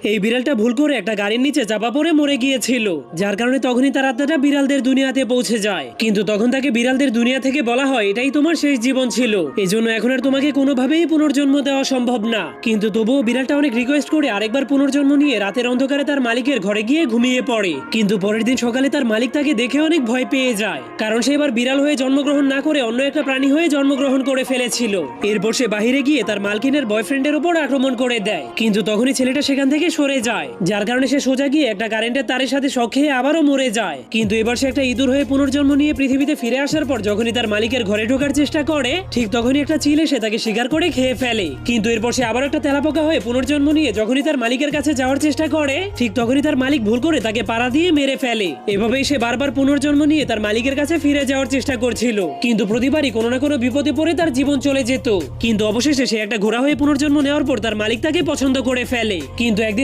এই বিড়ালটা ভুল করে একটা গাড়ির নিচে চাপা পড়ে মরে গিয়েছিল, যার কারণে তখনই তার আত্মাটা বিড়ালদের দুনিয়াতে পৌঁছে যায়। কিন্তু তখন তাকে বিড়ালদের দুনিয়া থেকে বলা হয় এটাই তোমার শেষ জীবন ছিল, এজন্য এখন আর তোমাকে কোনোভাবেই পুনর্জন্ম দেওয়া সম্ভব না। কিন্তু তবুও বিড়ালটা অনেক রিকোয়েস্ট করে আরেকবার পুনর্জন্ম নিয়ে রাতের অন্ধকারে তার মালিকের ঘরে গিয়ে ঘুমিয়ে পড়ে। কিন্তু পরের দিন সকালে তার মালিক তাকে দেখে অনেক ভয় পেয়ে যায়, কারণ সে এবার বিড়াল হয়ে জন্মগ্রহণ না করে অন্য একটা প্রাণী হয়ে জন্মগ্রহণ করে ফেলেছিল। এরপর সে বাহিরে গিয়ে তার মালকিনের বয়ফ্রেন্ডের উপর আক্রমণ করে দেয়, কিন্তু তখনই ছেলেটা সেখান থেকে সরে যায়, যার কারণে সে সোজা গিয়ে একটা কারেন্টের তারের সাথে শক খেয়ে আবারও মরে যায়। কিন্তু এবার সে একটা ইঁদুর হয়ে পুনর্জন্ম নিয়ে পৃথিবীতে ফিরে আসার পর যখনই তার মালিকের ঘরে ঢোকার চেষ্টা করে, ঠিক তখনই একটা চিল এসে তাকে শিকার করে খেয়ে ফেলে। কিন্তু এরপর সে আবার একটা তেলাপোকা হয়ে পুনর্জন্ম নিয়ে যখনই তার মালিকের কাছে যাওয়ার চেষ্টা করে, ঠিক তখনই তার মালিক ভুল করে তাকে পাড়া দিয়ে মেরে ফেলে। এভাবেই সে বারবার পুনর্জন্ম নিয়ে তার মালিকের কাছে ফিরে যাওয়ার চেষ্টা করছিল, কিন্তু প্রতিবারই কোনো না কোনো বিপদে পড়ে তার জীবন চলে যেত। কিন্তু অবশেষে সে একটা ঘোড়া হয়ে পুনর্জন্ম নেওয়ার পর তার মালিক তাকে পছন্দ করে ফেলে। কিন্তু একদিন